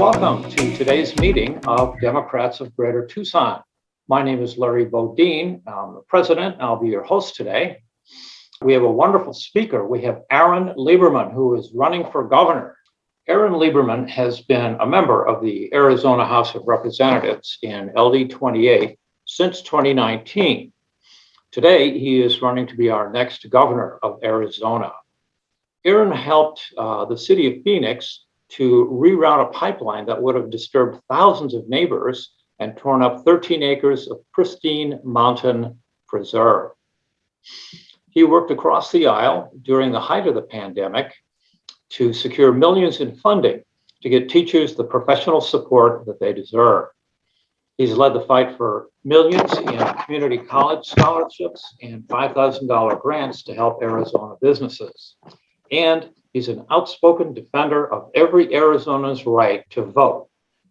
welcome to today's meeting of Democrats of Greater Tucson. My name is Larry Bodine. I'm the president. I'll be your host today. We have a wonderful speaker. We have Aaron Lieberman, who is running for governor. Aaron Lieberman has been a member of the Arizona House of Representatives in LD 28 since 2019. Today, he is running to be our next governor of Arizona. Aaron helped the city of Phoenix to reroute a pipeline that would have disturbed thousands of neighbors and torn up 13 acres of pristine mountain preserve. He worked across the aisle during the height of the pandemic to secure millions in funding to get teachers the professional support that they deserve. He's led the fight for millions in community college scholarships and $5,000 grants to help Arizona businesses. And he's an outspoken defender of every Arizona's right to vote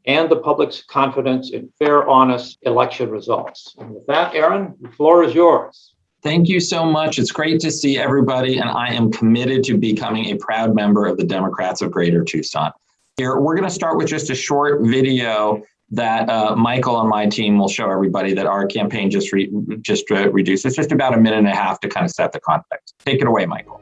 and the public's confidence in fair, honest election results. And with that, Aaron, the floor is yours. Thank you so much. It's great to see everybody, and I am committed to becoming a proud member of the Democrats of Greater Tucson. Here, we're going to start with just a short video that Michael on my team will show everybody that our campaign just reduced. It's just about a minute and a half to kind of set the context. Take it away, Michael.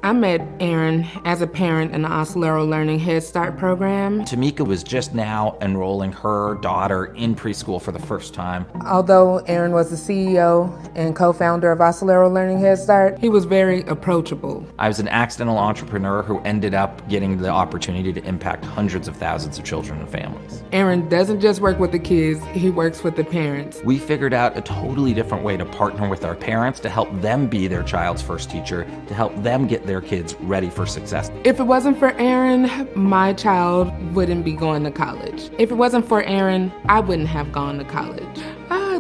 I met Aaron as a parent in the Ocelero Learning Head Start program. Tamika was just now enrolling her daughter in preschool for the first time. Although Aaron was the CEO and co-founder of Ocelero Learning Head Start, he was very approachable. I was an accidental entrepreneur who ended up getting the opportunity to impact hundreds of thousands of children and families. Aaron doesn't just work with the kids, he works with the parents. We figured out a totally different way to partner with our parents to help them be their child's first teacher, to help them get their kids ready for success. If it wasn't for Aaron, my child wouldn't be going to college. If it wasn't for Aaron, I wouldn't have gone to college.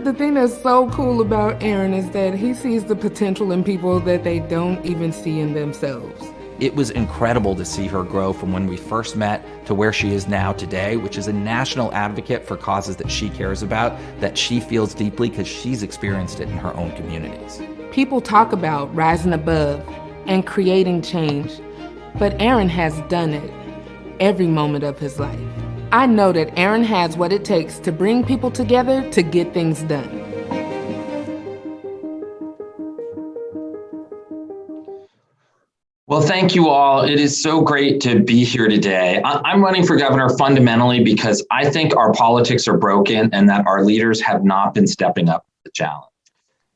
The thing that's so cool about Aaron is that he sees the potential in people that they don't even see in themselves. It was incredible to see her grow from when we first met to where she is now today, which is a national advocate for causes that she cares about, that she feels deeply because she's experienced it in her own communities. People talk about rising above and creating change, but Aaron has done it every moment of his life. I know that Aaron has what it takes to bring people together to get things done. Well, thank you all. It is so great to be here today. I'm running for governor fundamentally because I think our politics are broken and that our leaders have not been stepping up to the challenge.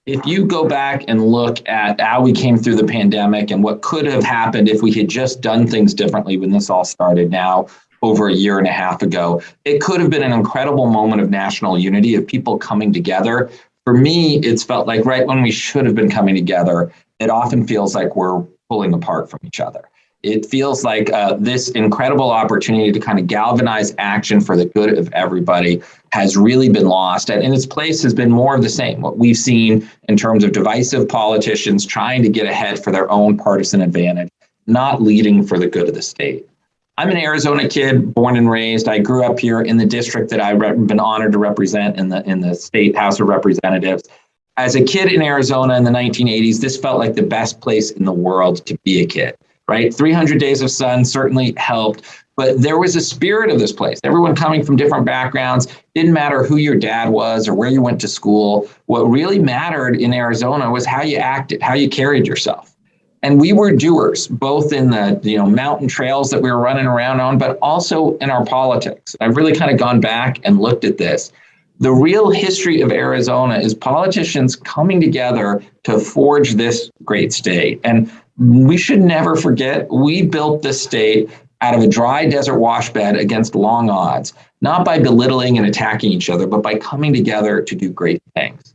If you go back and look at how we came through the pandemic and what could have happened if we had just done things differently when this all started now over a year and a half ago, it could have been an incredible moment of national unity, of people coming together. For me, it's felt like right when we should have been coming together, it often feels like we're pulling apart from each other. It feels like this incredible opportunity to kind of galvanize action for the good of everybody has really been lost. And in its place has been more of the same. What we've seen in terms of divisive politicians trying to get ahead for their own partisan advantage, not leading for the good of the state. I'm an Arizona kid, born and raised. I grew up here in the district that I've been honored to represent in the state House of Representatives. As a kid in Arizona in the 1980s, this felt like the best place in the world to be a kid. Right? 300 days of sun certainly helped, but there was a spirit of this place. Everyone coming from different backgrounds, didn't matter who your dad was or where you went to school. What really mattered in Arizona was how you acted, how you carried yourself. And we were doers, both in the mountain trails that we were running around on, but also in our politics. I've really kind of gone back and looked at this. The real history of Arizona is politicians coming together to forge this great state. And we should never forget, we built this state out of a dry desert washbed against long odds, not by belittling and attacking each other, but by coming together to do great things.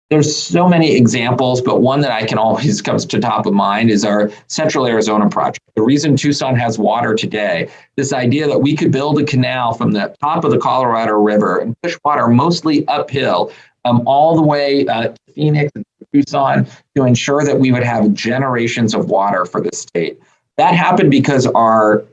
There's so many examples, but one that I can always comes to top of mind is our Central Arizona project. The reason Tucson has water today, this idea that we could build a canal from the top of the Colorado River and push water mostly uphill all the way to Phoenix and Tucson to ensure that we would have generations of water for the state. That happened because our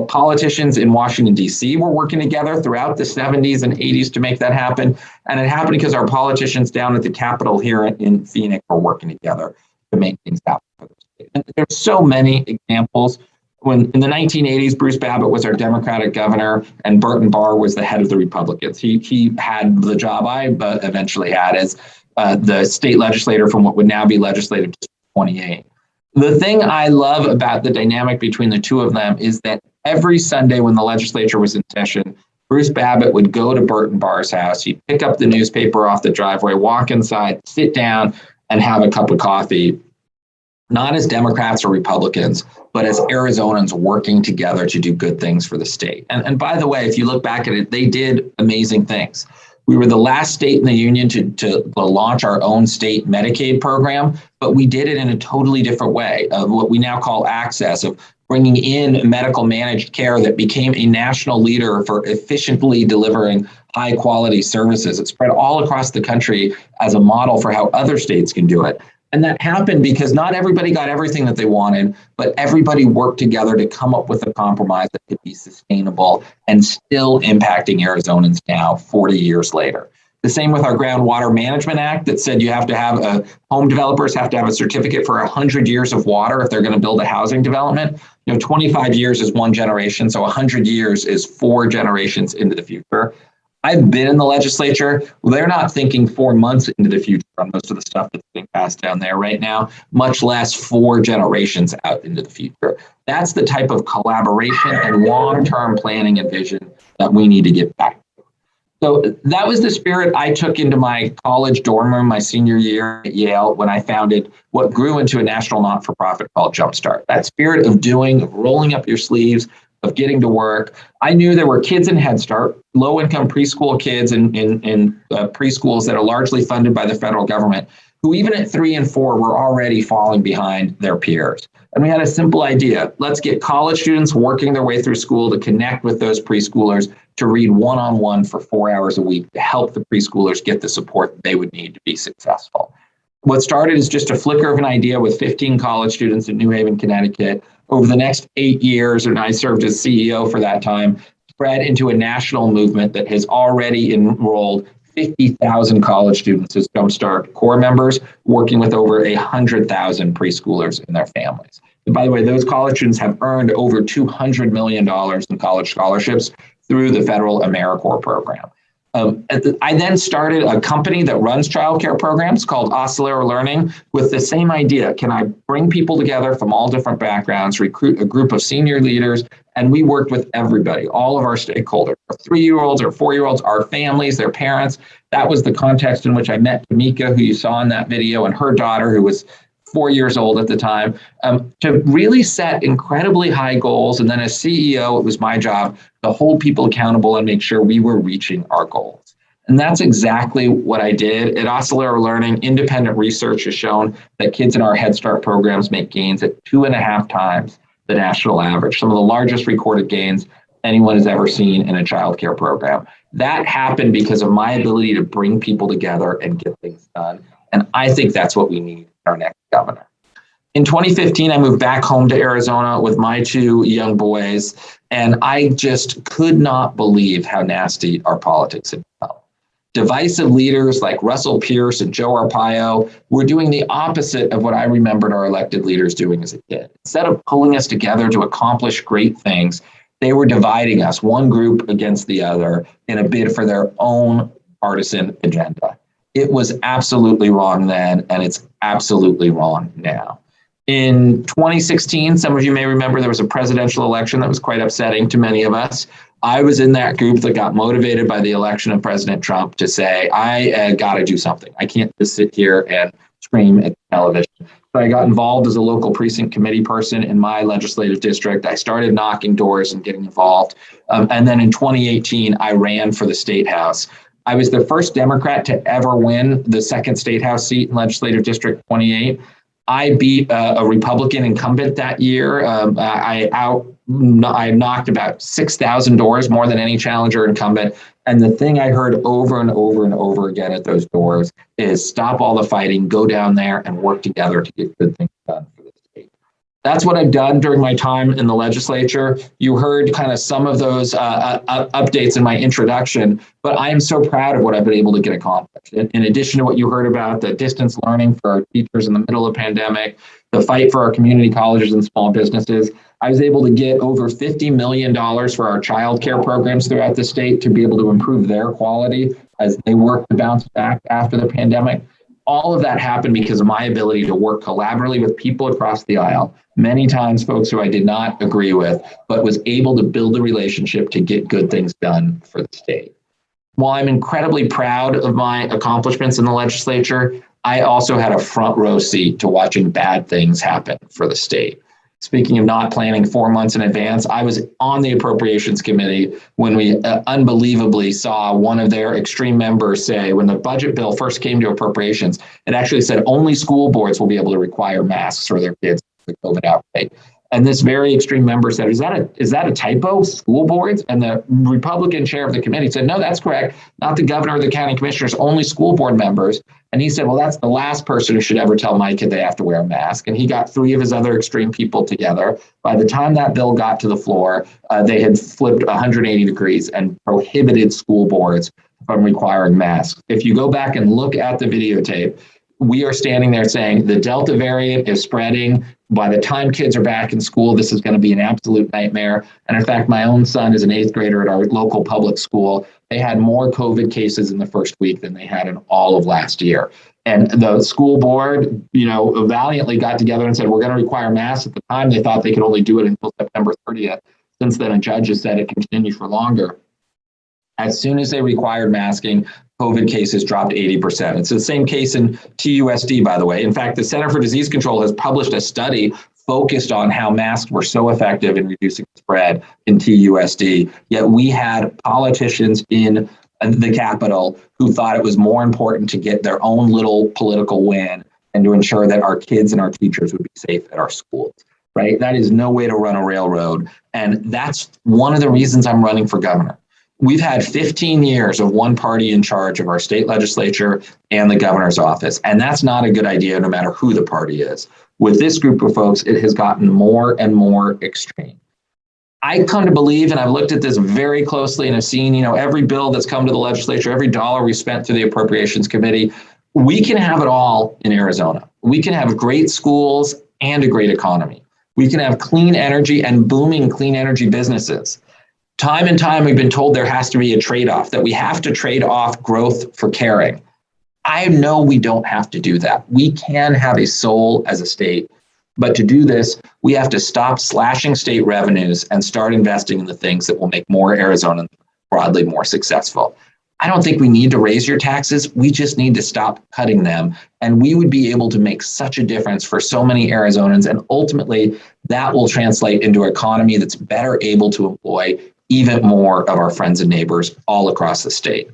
politicians in Washington, D.C. were working together throughout the 70s and 80s to make that happen. And it happened because our politicians down at the Capitol here in Phoenix were working together to make things happen for the state. And there's so many examples. When in the 1980s, Bruce Babbitt was our Democratic governor and Burton Barr was the head of the Republicans. He had the job I eventually had as the state legislator from what would now be Legislative District 28. The thing I love about the dynamic between the two of them is that every Sunday when the legislature was in session, Bruce Babbitt would go to Burton Barr's house. He'd pick up the newspaper off the driveway, walk inside, sit down, and have a cup of coffee, not as Democrats or Republicans, but as Arizonans working together to do good things for the state. And by the way, if you look back at it, they did amazing things. We were the last state in the union to launch our own state Medicaid program, but we did it in a totally different way, of what we now call access, of bringing in medical managed care that became a national leader for efficiently delivering high quality services. It spread all across the country as a model for how other states can do it. And that happened because not everybody got everything that they wanted, but everybody worked together to come up with a compromise that could be sustainable and still impacting Arizonans now, 40 years later. The same with our Groundwater Management Act that said you have to have home developers have to have a certificate for 100 years of water if they're going to build a housing development. 25 years is one generation, so 100 years is 4 generations into the future. I've been in the legislature. Well, they're not thinking 4 months into the future on most of the stuff that's being passed down there right now, much less 4 generations out into the future. That's the type of collaboration and long-term planning and vision that we need to get back to. So that was the spirit I took into my college dorm room my senior year at Yale when I founded what grew into a national not-for-profit called Jumpstart. That spirit of doing, of rolling up your sleeves, of getting to work. I knew there were kids in Head Start, low-income preschool kids in preschools that are largely funded by the federal government, who even at 3 and 4 were already falling behind their peers. And we had a simple idea. Let's get college students working their way through school to connect with those preschoolers to read one-on-one for 4 hours a week to help the preschoolers get the support they would need to be successful. What started as just a flicker of an idea with 15 college students in New Haven, Connecticut. Over the next 8 years, and I served as CEO for that time, spread into a national movement that has already enrolled 50,000 college students as Jumpstart core members, working with over 100,000 preschoolers and their families. And by the way, those college students have earned over $200 million in college scholarships through the federal AmeriCorps program. I then started a company that runs childcare programs called Oscillera Learning with the same idea. Can I bring people together from all different backgrounds, recruit a group of senior leaders, and we worked with everybody, all of our stakeholders, our 3-year-olds, our 4-year-olds, our families, their parents. That was the context in which I met Tamika, who you saw in that video, and her daughter, who was 4 years old at the time, to really set incredibly high goals. And then as CEO, it was my job to hold people accountable and make sure we were reaching our goals. And that's exactly what I did. At Oscillera Learning, independent research has shown that kids in our Head Start programs make gains at 2.5 times the national average, some of the largest recorded gains anyone has ever seen in a child care program. That happened because of my ability to bring people together and get things done. And I think that's what we need our next governor. In 2015, I moved back home to Arizona with my 2 young boys, and I just could not believe how nasty our politics had become. Divisive leaders like Russell Pierce and Joe Arpaio were doing the opposite of what I remembered our elected leaders doing as a kid. Instead of pulling us together to accomplish great things, they were dividing us, one group against the other, in a bid for their own partisan agenda. It was absolutely wrong then, and it's absolutely wrong now. In 2016, some of you may remember there was a presidential election that was quite upsetting to many of us. I was in that group that got motivated by the election of President Trump to say, I got to do something. I can't just sit here and scream at television. So I got involved as a local precinct committee person in my legislative district. I started knocking doors and getting involved. And then in 2018, I ran for the state house. I was the first Democrat to ever win the 2nd state house seat in Legislative District 28. I beat a Republican incumbent that year. I knocked about 6,000 doors, more than any challenger incumbent. And the thing I heard over and over and over again at those doors is stop all the fighting, go down there and work together to get good things done for the state. That's what I've done during my time in the legislature. You heard kind of some of those updates in my introduction, but I am so proud of what I've been able to get accomplished. In addition to what you heard about the distance learning for our teachers in the middle of the pandemic, the fight for our community colleges and small businesses, I was able to get over $50 million for our child care programs throughout the state to be able to improve their quality as they work to bounce back after the pandemic. All of that happened because of my ability to work collaboratively with people across the aisle, many times folks who I did not agree with, but was able to build a relationship to get good things done for the state. While I'm incredibly proud of my accomplishments in the legislature, I also had a front row seat to watching bad things happen for the state. Speaking of not planning 4 months in advance, I was on the Appropriations Committee when we unbelievably saw one of their extreme members say, when the budget bill first came to appropriations, it actually said only school boards will be able to require masks for their kids for the COVID outbreak. And this very extreme member said, is that a typo, school boards? And the Republican chair of the committee said, no, that's correct. Not the governor or the county commissioners, only school board members. And he said, well, that's the last person who should ever tell my kid they have to wear a mask. And he got 3 of his other extreme people together. By the time that bill got to the floor, they had flipped 180 degrees and prohibited school boards from requiring masks. If you go back and look at the videotape, we are standing there saying the Delta variant is spreading. By the time kids are back in school, this is going to be an absolute nightmare. And in fact, my own son is an 8th grader at our local public school. They had more COVID cases in the first week than they had in all of last year. And the school board, valiantly got together and said, we're going to require masks. At the time, they thought they could only do it until September 30th. Since then, a judge has said it can continue for longer. As soon as they required masking, COVID cases dropped 80%. It's the same case in TUSD, by the way. In fact, the Center for Disease Control has published a study focused on how masks were so effective in reducing the spread in TUSD. Yet we had politicians in the Capitol who thought it was more important to get their own little political win and to ensure that our kids and our teachers would be safe at our schools, right? That is no way to run a railroad. And that's one of the reasons I'm running for governor. We've had 15 years of one party in charge of our state legislature and the governor's office. And that's not a good idea, no matter who the party is. With this group of folks, it has gotten more and more extreme. I come to believe, and I've looked at this very closely and have seen, every bill that's come to the legislature, every dollar we spent through the Appropriations Committee, we can have it all in Arizona. We can have great schools and a great economy. We can have clean energy and booming clean energy businesses. Time and time, we've been told there has to be a trade-off, that we have to trade off growth for caring. I know we don't have to do that. We can have a soul as a state, but to do this, we have to stop slashing state revenues and start investing in the things that will make more Arizonans broadly more successful. I don't think we need to raise your taxes. We just need to stop cutting them. And we would be able to make such a difference for so many Arizonans. And ultimately, that will translate into an economy that's better able to employ even more of our friends and neighbors all across the state.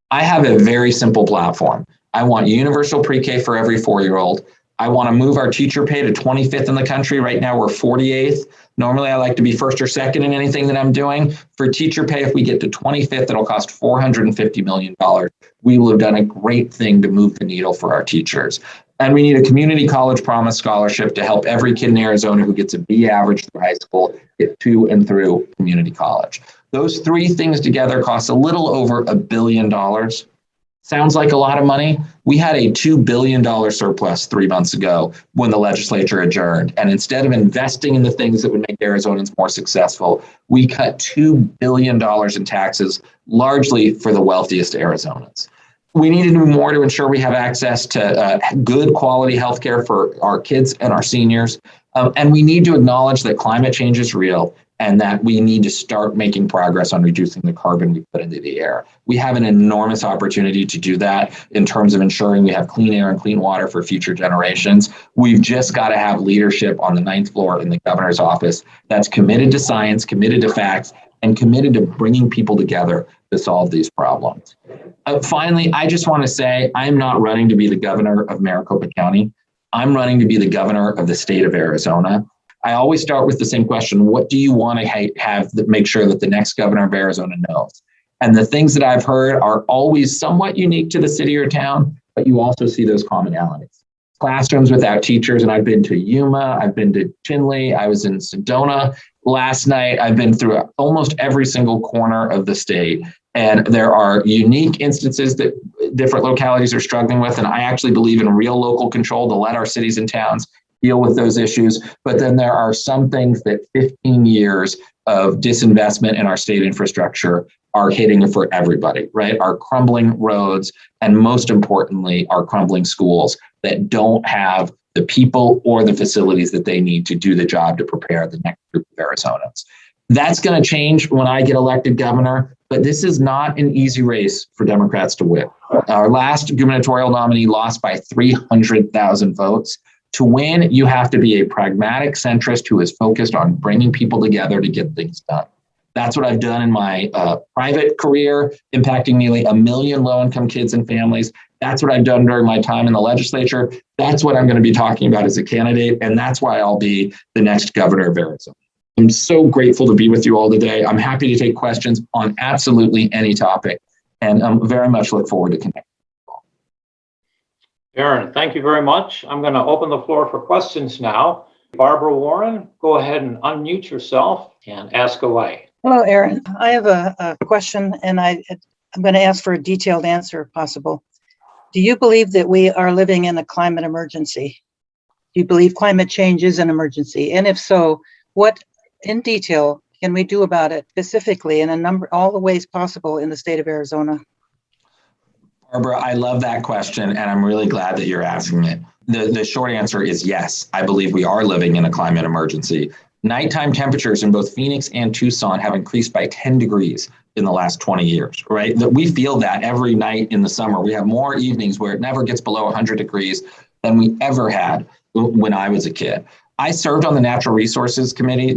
I have a very simple platform. I want universal pre-K for every 4-year-old. I want to move our teacher pay to 25th in the country. Right now, we're 48th. Normally, I like to be first or second in anything that I'm doing. For teacher pay, if we get to 25th, it'll cost $450 million. We will have done a great thing to move the needle for our teachers. And we need a community college promise scholarship to help every kid in Arizona who gets a B average through high school get to and through community college. Those 3 things together cost a little over $1 billion. Sounds like a lot of money. We had a $2 billion surplus 3 months ago when the legislature adjourned. And instead of investing in the things that would make Arizonans more successful, we cut $2 billion in taxes, largely for the wealthiest Arizonans. We need to do more to ensure we have access to good quality healthcare for our kids and our seniors. And we need to acknowledge that climate change is real and that we need to start making progress on reducing the carbon we put into the air. We have an enormous opportunity to do that in terms of ensuring we have clean air and clean water for future generations. We've just got to have leadership on the 9th floor in the governor's office that's committed to science, committed to facts, and committed to bringing people together to solve these problems. Finally, I just want to say I'm not running to be the governor of Maricopa County. I'm running to be the governor of the state of Arizona. I always start with the same question. What do you want to have that make sure that the next governor of Arizona knows? And the things that I've heard are always somewhat unique to the city or town, but you also see those commonalities. Classrooms without teachers, and I've been to Yuma, I've been to Chinle, I was in Sedona last night. I've been through almost every single corner of the state. And there are unique instances that different localities are struggling with. And I actually believe in real local control to let our cities and towns deal with those issues. But then there are some things that 15 years of disinvestment in our state infrastructure are hitting for everybody, right? Our crumbling roads, and most importantly, our crumbling schools that don't have the people or the facilities that they need to do the job to prepare the next group of Arizonans. That's going to change when I get elected governor, but this is not an easy race for Democrats to win. Our last gubernatorial nominee lost by 300,000 votes. To win, you have to be a pragmatic centrist who is focused on bringing people together to get things done. That's what I've done in my private career, impacting nearly 1 million low-income kids and families. That's what I've done during my time in the legislature. That's what I'm going to be talking about as a candidate, and that's why I'll be the next governor of Arizona. I'm so grateful to be with you all today. I'm happy to take questions on absolutely any topic, and I'm very much look forward to connecting. Aaron, thank you very much. I'm going to open the floor for questions now. Barbara Warren, go ahead and unmute yourself and ask away. Hello, Aaron. I have a question, and I'm going to ask for a detailed answer if possible. Do you believe that we are living in a climate emergency? Do you believe climate change is an emergency? And if so, what in detail can we do about it specifically in all the ways possible in the state of Arizona? Barbara, I love that question, and I'm really glad that you're asking it. The short answer is yes. I believe we are living in a climate emergency. Nighttime temperatures in both Phoenix and Tucson have increased by 10 degrees in the last 20 years, right? That we feel that every night in the summer. We have more evenings where it never gets below 100 degrees than we ever had when I was a kid. I served on the Natural Resources Committee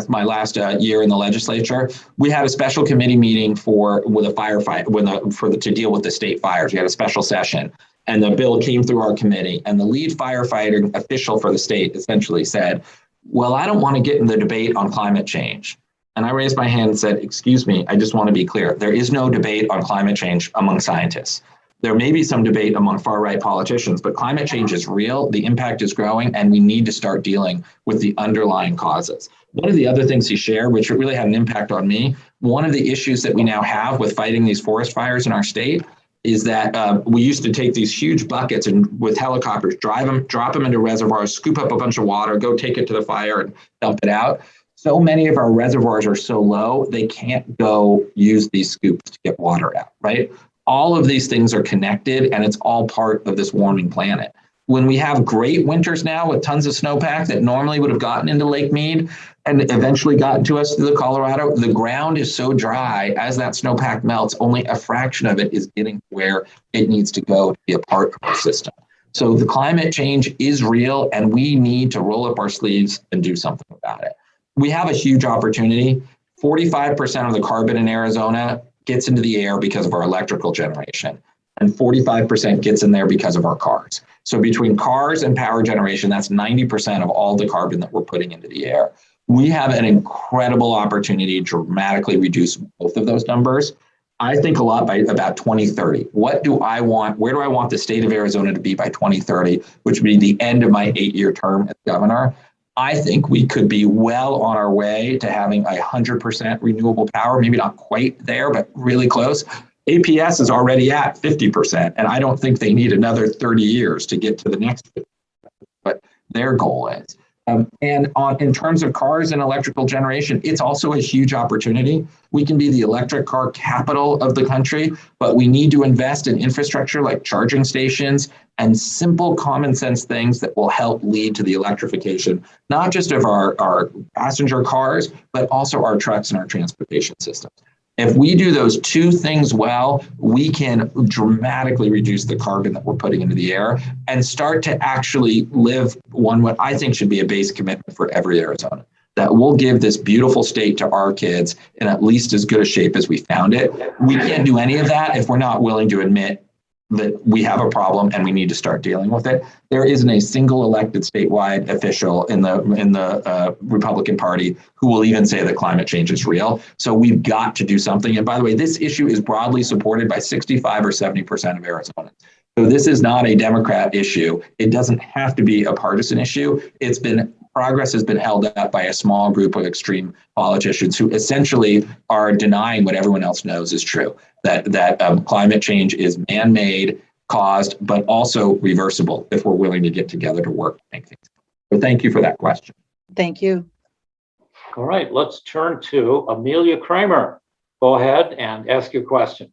my last year in the legislature. We had a special committee meeting to deal with the state fires. We had a special session, and the bill came through our committee, and the lead firefighter official for the state essentially said, well, I don't want to get in the debate on climate change. And I raised my hand and said, excuse me, I just want to be clear. There is no debate on climate change among scientists. There may be some debate among far-right politicians, but climate change is real, the impact is growing, and we need to start dealing with the underlying causes. One of the other things he shared, which really had an impact on me, one of the issues that we now have with fighting these forest fires in our state is that we used to take these huge buckets and with helicopters, drop them into reservoirs, scoop up a bunch of water, go take it to the fire and dump it out. So many of our reservoirs are so low, they can't go use these scoops to get water out, right? All of these things are connected, and it's all part of this warming planet. When we have great winters now with tons of snowpack that normally would have gotten into Lake Mead and eventually gotten to us through the Colorado, the ground is so dry as that snowpack melts, only a fraction of it is getting where it needs to go to be a part of our system. So the climate change is real, and we need to roll up our sleeves and do something about it. We have a huge opportunity. 45% of the carbon in Arizona gets into the air because of our electrical generation, and 45% gets in there because of our cars. So between cars and power generation, that's 90% of all the carbon that we're putting into the air. We have an incredible opportunity to dramatically reduce both of those numbers. I think a lot by about 2030. Where do I want the state of Arizona to be by 2030, which would be the end of my 8-year term as governor? I think we could be well on our way to having 100% renewable power, maybe not quite there, but really close. APS is already at 50%, and I don't think they need another 30 years to get to the next 50%, but their goal is. In terms of cars and electrical generation, it's also a huge opportunity. We can be the electric car capital of the country, but we need to invest in infrastructure like charging stations and simple common sense things that will help lead to the electrification, not just of our passenger cars, but also our trucks and our transportation systems. If we do those two things well, we can dramatically reduce the carbon that we're putting into the air and start to actually live what I think should be a base commitment for every Arizona, that we'll give this beautiful state to our kids in at least as good a shape as we found it. We can't do any of that if we're not willing to admit that we have a problem and we need to start dealing with it. There isn't a single elected statewide official in the Republican Party who will even say that climate change is real. So we've got to do something. And by the way, this issue is broadly supported by 65 or 70% of Arizonans. So this is not a Democrat issue. It doesn't have to be a partisan issue. Progress has been held up by a small group of extreme politicians who essentially are denying what everyone else knows is true, that climate change is man-made, caused, but also reversible if we're willing to get together to work to make things. So thank you for that question. Thank you. All right, let's turn to Amelia Kramer. Go ahead and ask your question.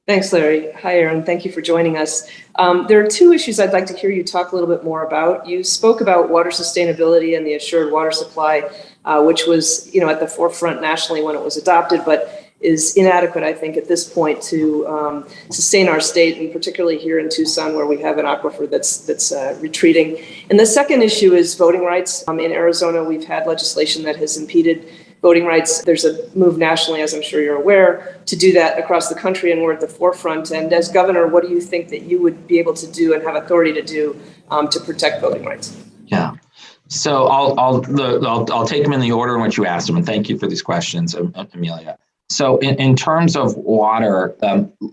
Thanks, Larry. Hi, Aaron. Thank you for joining us. There are two issues I'd like to hear you talk a little bit more about. You spoke about water sustainability and the assured water supply, which was, at the forefront nationally when it was adopted, but is inadequate, I think, at this point to sustain our state, and particularly here in Tucson, where we have an aquifer that's retreating. And the second issue is voting rights. In Arizona, we've had legislation that has impeded voting rights. There's a move nationally, as I'm sure you're aware, to do that across the country, and we're at the forefront. And as governor, what do you think that you would be able to do and have authority to do to protect voting rights? Yeah. So I'll take them in the order in which you asked them, and thank you for these questions, Amelia. So in terms of water,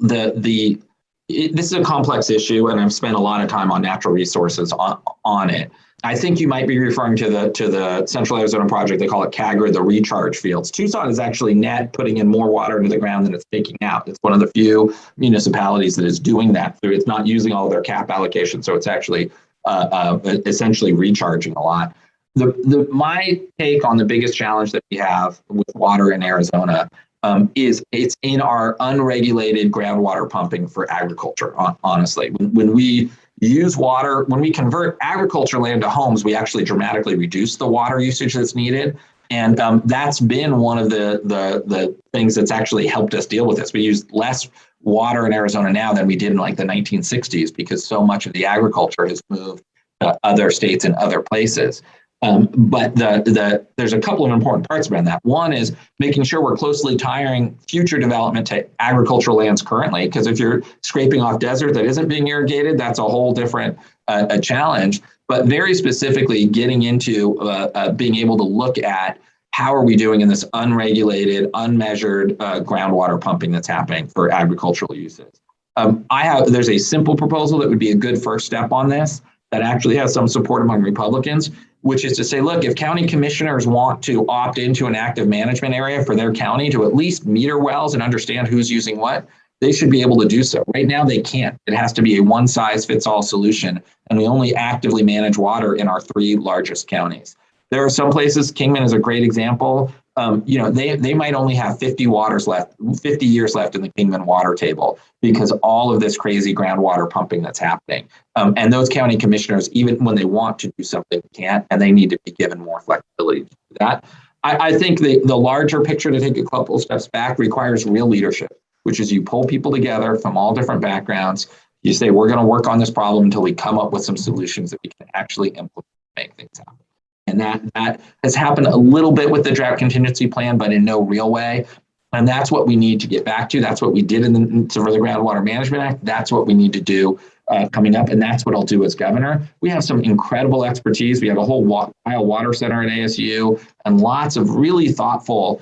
this is a complex issue, and I've spent a lot of time on natural resources on it. I think you might be referring to the Central Arizona project. They call it CAGR, the recharge fields. Tucson is actually net putting in more water into the ground than it's taking out. It's one of the few municipalities that is doing that. So it's not using all of their cap allocation. So it's actually essentially recharging a lot. My take on the biggest challenge that we have with water in Arizona is it's in our unregulated groundwater pumping for agriculture, honestly. When we use water, when we convert agriculture land to homes, we actually dramatically reduce the water usage that's needed. And that's been one of the things that's actually helped us deal with this. We use less water in Arizona now than we did in like the 1960s because so much of the agriculture has moved to other states and other places. But there's a couple of important parts around that. One is making sure we're closely tying future development to agricultural lands currently, because if you're scraping off desert that isn't being irrigated, that's a whole different a challenge. But very specifically getting into being able to look at how are we doing in this unregulated, unmeasured groundwater pumping that's happening for agricultural uses. There's a simple proposal that would be a good first step on this that actually has some support among Republicans, which is to say, look, if county commissioners want to opt into an active management area for their county to at least meter wells and understand who's using what, they should be able to do so. Right now, they can't. It has to be a one-size-fits-all solution, and we only actively manage water in our 3 largest counties. There are some places, Kingman is a great example. They might only have 50 years left in the Kingman water table because all of this crazy groundwater pumping that's happening. And those county commissioners, even when they want to do something, can't, and they need to be given more flexibility to do that. I think the larger picture, to take a couple of steps back, requires real leadership, which is you pull people together from all different backgrounds. You say, we're going to work on this problem until we come up with some solutions that we can actually implement to make things happen. And that has happened a little bit with the drought contingency plan, but in no real way. And that's what we need to get back to. That's what we did for the Groundwater Management Act. That's what we need to do coming up. And that's what I'll do as governor. We have some incredible expertise. We have a whole Ohio Water Center at ASU and lots of really thoughtful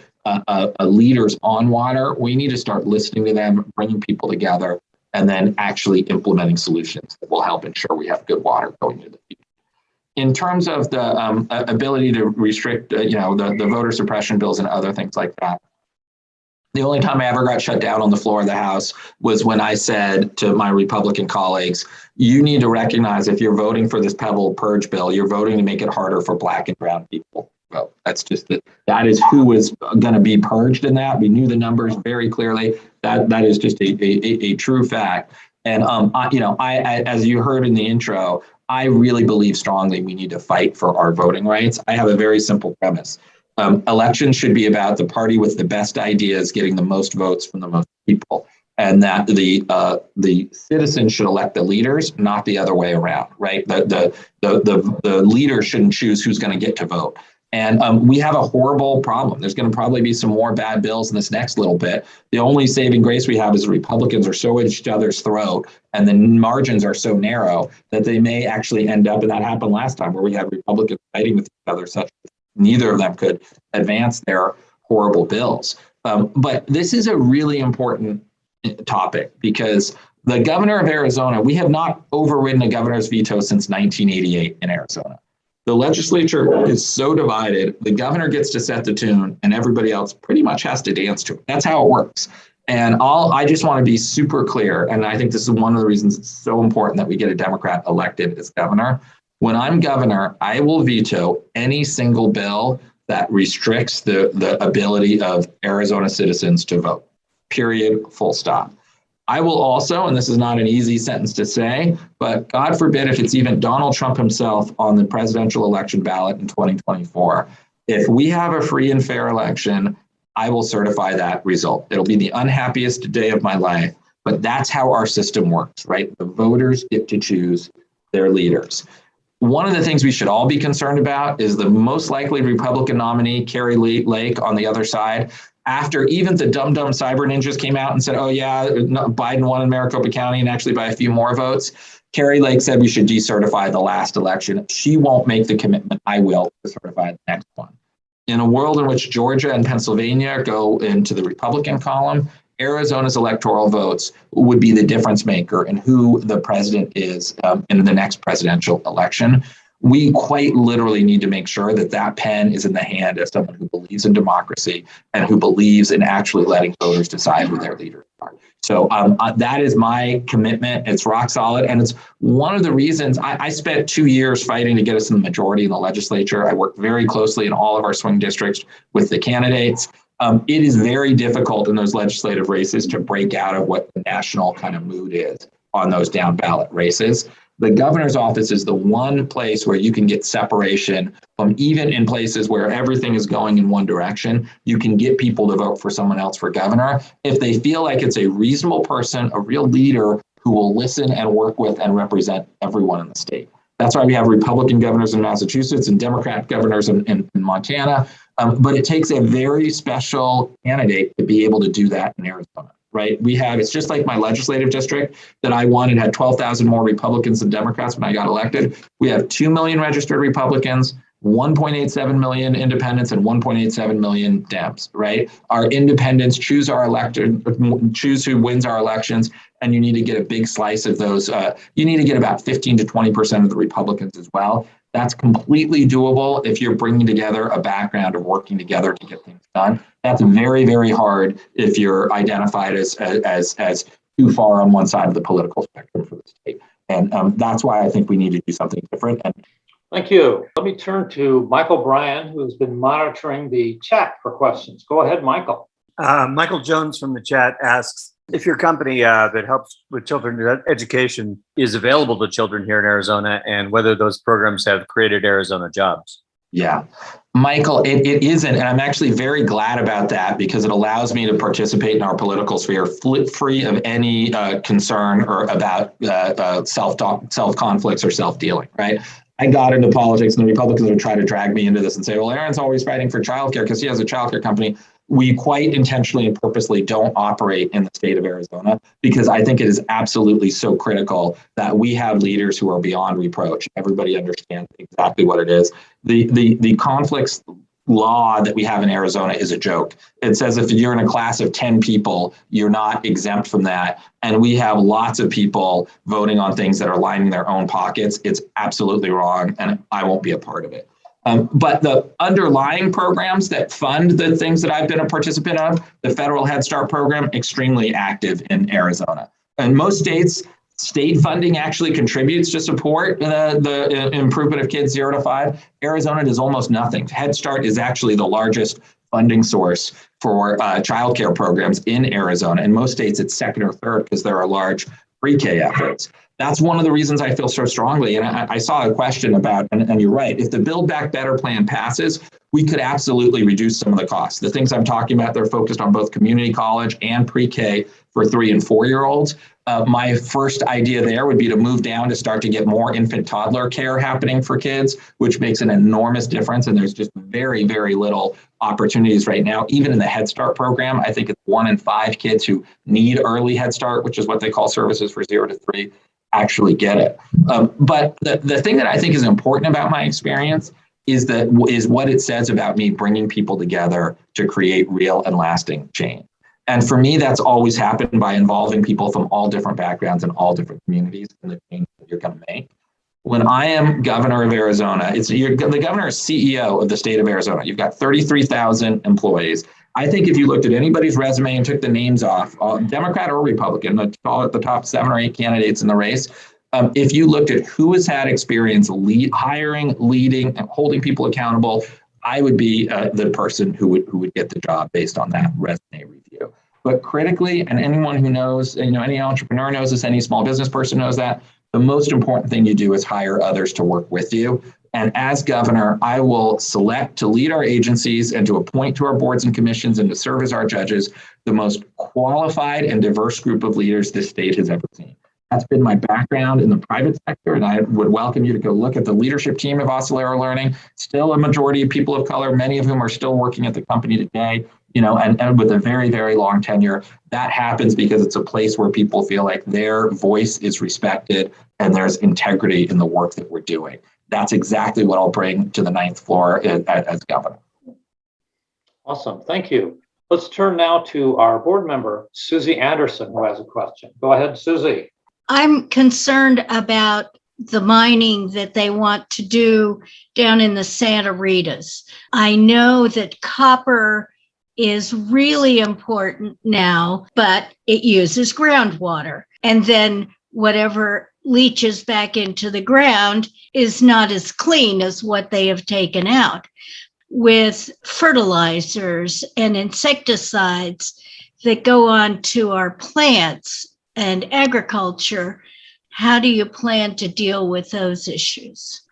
leaders on water. We need to start listening to them, bringing people together, and then actually implementing solutions that will help ensure we have good water going into the future. In terms of the ability to restrict, the voter suppression bills and other things like that, the only time I ever got shut down on the floor of the House was when I said to my Republican colleagues, you need to recognize if you're voting for this Pebble purge bill, you're voting to make it harder for Black and brown people. Well, that's just that is who is going to be purged in that. We knew the numbers very clearly. That is just a true fact. And I as you heard in the intro, I really believe strongly we need to fight for our voting rights. I have a very simple premise. Elections should be about the party with the best ideas getting the most votes from the most people, and that the citizens should elect the leaders, not the other way around, right? The leader shouldn't choose who's going to get to vote. And we have a horrible problem. There's going to probably be some more bad bills in this next little bit. The only saving grace we have is the Republicans are so at each other's throat and the margins are so narrow that they may actually end up, and that happened last time, where we had Republicans fighting with each other such that neither of them could advance their horrible bills. But this is a really important topic because the governor of Arizona, we have not overridden a governor's veto since 1988 in Arizona. The legislature is so divided, the governor gets to set the tune and everybody else pretty much has to dance to it. That's how it works. And I just want to be super clear, and I think this is one of the reasons it's so important that we get a Democrat elected as governor. When I'm governor, I will veto any single bill that restricts the ability of Arizona citizens to vote. Period, full stop. I will also, and this is not an easy sentence to say, but God forbid if it's even Donald Trump himself on the presidential election ballot in 2024, if we have a free and fair election, I will certify that result. It'll be the unhappiest day of my life, but that's how our system works, right? The voters get to choose their leaders. One of the things we should all be concerned about is the most likely Republican nominee, Carrie Lake, on the other side. After even the dumb cyber ninjas came out and said, oh yeah, Biden won in Maricopa County and actually by a few more votes, Carrie Lake said we should decertify the last election. She won't make the commitment. I will to certify the next one. In a world in which Georgia and Pennsylvania go into the Republican column, Arizona's electoral votes would be the difference maker in who the president is in the next presidential election. We quite literally need to make sure that that pen is in the hand of someone who believes in democracy and who believes in actually letting voters decide who their leaders are. So that is my commitment. It's rock solid. And it's one of the reasons I spent 2 years fighting to get us in the majority in the legislature. I worked very closely in all of our swing districts with the candidates. It is very difficult in those legislative races to break out of what the national kind of mood is on those down ballot races. The governor's office is the one place where you can get separation from, even in places where everything is going in one direction, you can get people to vote for someone else for governor if they feel like it's a reasonable person, a real leader who will listen and work with and represent everyone in the state. That's why we have Republican governors in Massachusetts and Democrat governors in Montana. But it takes a very special candidate to be able to do that in Arizona, right? It's just like my legislative district that I won. It had 12,000 more Republicans than Democrats when I got elected. We have 2 million registered Republicans, 1.87 million independents, and 1.87 million Dems, right? Our independents choose who wins our elections, and you need to get a big slice of those. You need to get about 15 to 20% of the Republicans as well. That's completely doable if you're bringing together a background of working together to get things done. That's very, very hard if you're identified as too far on one side of the political spectrum for the state. And that's why I think we need to do something different. Thank you. Let me turn to Michael Bryan, who has been monitoring the chat for questions. Go ahead, Michael. Michael Jones from the chat asks, if your company that helps with children's education is available to children here in Arizona, and whether those programs have created Arizona jobs. Yeah, Michael, it isn't. And I'm actually very glad about that because it allows me to participate in our political sphere free of any concern or about self-conflicts or self-dealing, right? I got into politics and the Republicans would try to drag me into this and say, well, Aaron's always fighting for childcare because he has a childcare company. We quite intentionally and purposely don't operate in the state of Arizona because I think it is absolutely so critical that we have leaders who are beyond reproach. Everybody understands exactly what it is. The conflicts law that we have in Arizona is a joke. It says if you're in a class of 10 people, you're not exempt from that. And we have lots of people voting on things that are lining their own pockets. It's absolutely wrong, and I won't be a part of it. But the underlying programs that fund the things that I've been a participant of, the federal Head Start program, extremely active in Arizona. And most states, state funding actually contributes to support the improvement of kids 0 to 5. Arizona does almost nothing. Head Start is actually the largest funding source for childcare programs in Arizona. In most states, it's second or third because there are large pre-K efforts. That's one of the reasons I feel so strongly. And I saw a question about, and you're right, if the Build Back Better plan passes, we could absolutely reduce some of the costs. The things I'm talking about, they're focused on both community college and pre-K for 3 and 4-year-olds. My first idea there would be to move down to start to get more infant toddler care happening for kids, which makes an enormous difference. And there's just very, very little opportunities right now. Even in the Head Start program, I think it's 1 in 5 kids who need early Head Start, which is what they call services for 0 to 3, actually get it. But the thing that I think is important about my experience is what it says about me bringing people together to create real and lasting change. And for me, that's always happened by involving people from all different backgrounds and all different communities in the change that you're going to make. When I am governor of Arizona, the governor is CEO of the state of Arizona. You've got 33,000 employees. I think if you looked at anybody's resume and took the names off, Democrat or Republican, let's call it the top 7 or 8 candidates in the race, If you looked at who has had experience hiring, leading, and holding people accountable, I would be the person who would get the job based on that resume review. But critically, and anyone who knows, any entrepreneur knows this, any small business person knows that, the most important thing you do is hire others to work with you. And as governor, I will select to lead our agencies and to appoint to our boards and commissions and to serve as our judges the most qualified and diverse group of leaders this state has ever seen. That's been my background in the private sector, and I would welcome you to go look at the leadership team of Oscillero Learning. Still a majority of people of color, many of whom are still working at the company today, and with a very, very long tenure. That happens because it's a place where people feel like their voice is respected and there's integrity in the work that we're doing. That's exactly what I'll bring to the ninth floor as governor. Awesome. Thank you. Let's turn now to our board member, Susie Anderson, who has a question. Go ahead, Susie. I'm concerned about the mining that they want to do down in the Santa Ritas. I know that copper is really important now, but it uses groundwater. And then whatever leaches back into the ground is not as clean as what they have taken out. With fertilizers and insecticides that go on to our plants and agriculture, how do you plan to deal with those issues?